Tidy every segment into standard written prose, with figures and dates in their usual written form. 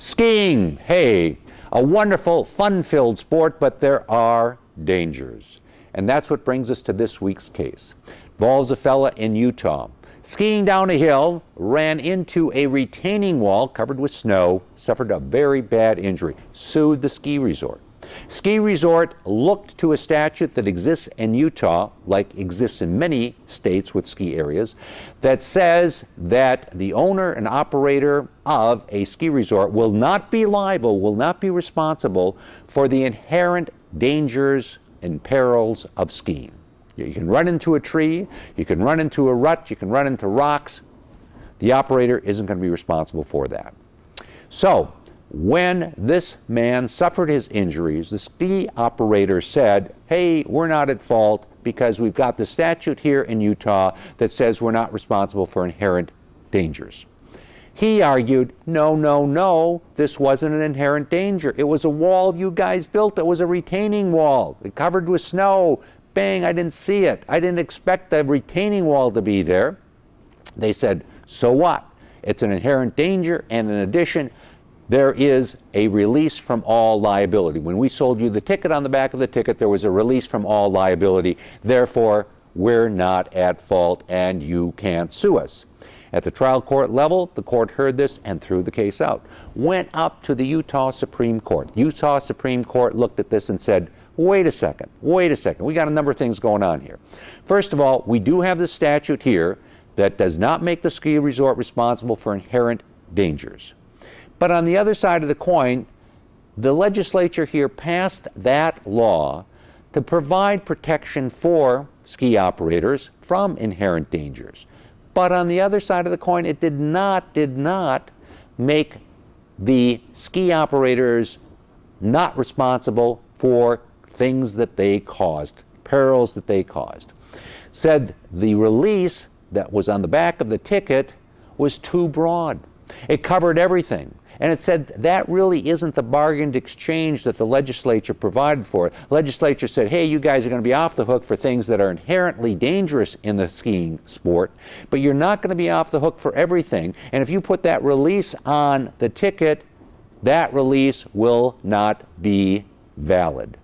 Skiing, hey, a wonderful, fun-filled sport, but there are dangers. And that's what brings us to this week's case. Involves a fella in Utah. Skiing down a hill, ran into a retaining wall covered with snow, suffered a very bad injury, sued the ski resort. Ski resort looked to a statute that exists in Utah, like exists in many states with ski areas, that says that the owner and operator of a ski resort will not be liable, will not be responsible for the inherent dangers and perils of skiing. You can run into a tree, you can run into a rut, you can run into rocks. The operator isn't going to be responsible for that. So, when this man suffered his injuries, the ski operator said, hey, we're not at fault because we've got the statute here in Utah that says we're not responsible for inherent dangers. He argued, no, no, no, this wasn't an inherent danger. It was a wall you guys built. It was a retaining wall. It covered with snow. Bang, I didn't see it. I didn't expect the retaining wall to be there. They said, so what? It's an inherent danger, and in addition, there is a release from all liability. When we sold you the ticket, on the back of the ticket, there was a release from all liability. Therefore, we're not at fault and you can't sue us. At the trial court level, the court heard this and threw the case out. Went up to the Utah Supreme Court. Utah Supreme Court looked at this and said, wait a second. We got a number of things going on here. First of all, we do have the statute here that does not make the ski resort responsible for inherent dangers. But on the other side of the coin, the legislature here passed that law to provide protection for ski operators from inherent dangers. But on the other side of the coin, it did not make the ski operators not responsible for things that they caused, perils that they caused. Said the release that was on the back of the ticket was too broad. It covered everything. And it said that really isn't the bargained exchange that the legislature provided for. The legislature said, hey, you guys are going to be off the hook for things that are inherently dangerous in the skiing sport, but you're not going to be off the hook for everything. And if you put that release on the ticket, that release will not be valid.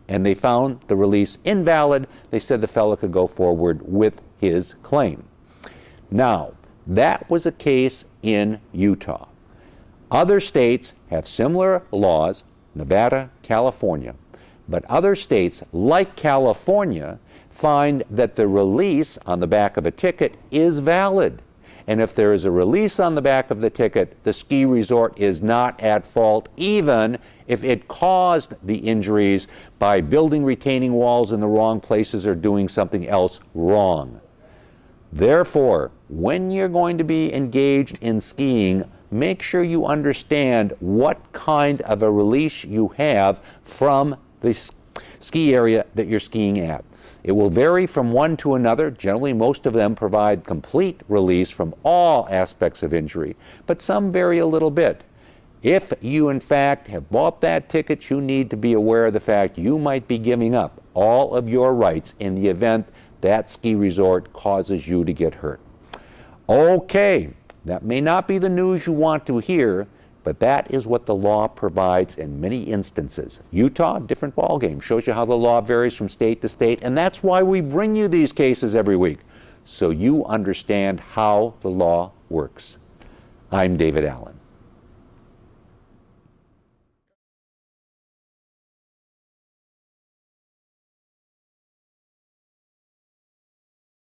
And they found the release invalid. They said the fellow could go forward with his claim. Now, that was a case in Utah. Other states have similar laws, Nevada, California, but other states, like California, find that the release on the back of a ticket is valid. And if there is a release on the back of the ticket, the ski resort is not at fault, even if it caused the injuries by building retaining walls in the wrong places or doing something else wrong. Therefore, when you're going to be engaged in skiing, make sure you understand what kind of a release you have from the ski area that you're skiing at. It will vary from one to another. Generally, most of them provide complete release from all aspects of injury, but some vary a little bit. If you, in fact, have bought that ticket, you need to be aware of the fact you might be giving up all of your rights in the event that ski resort causes you to get hurt. Okay, that may not be the news you want to hear, but that is what the law provides in many instances. Utah, different ballgame. Shows you how the law varies from state to state, and that's why we bring you these cases every week, so you understand how the law works. I'm David Allen.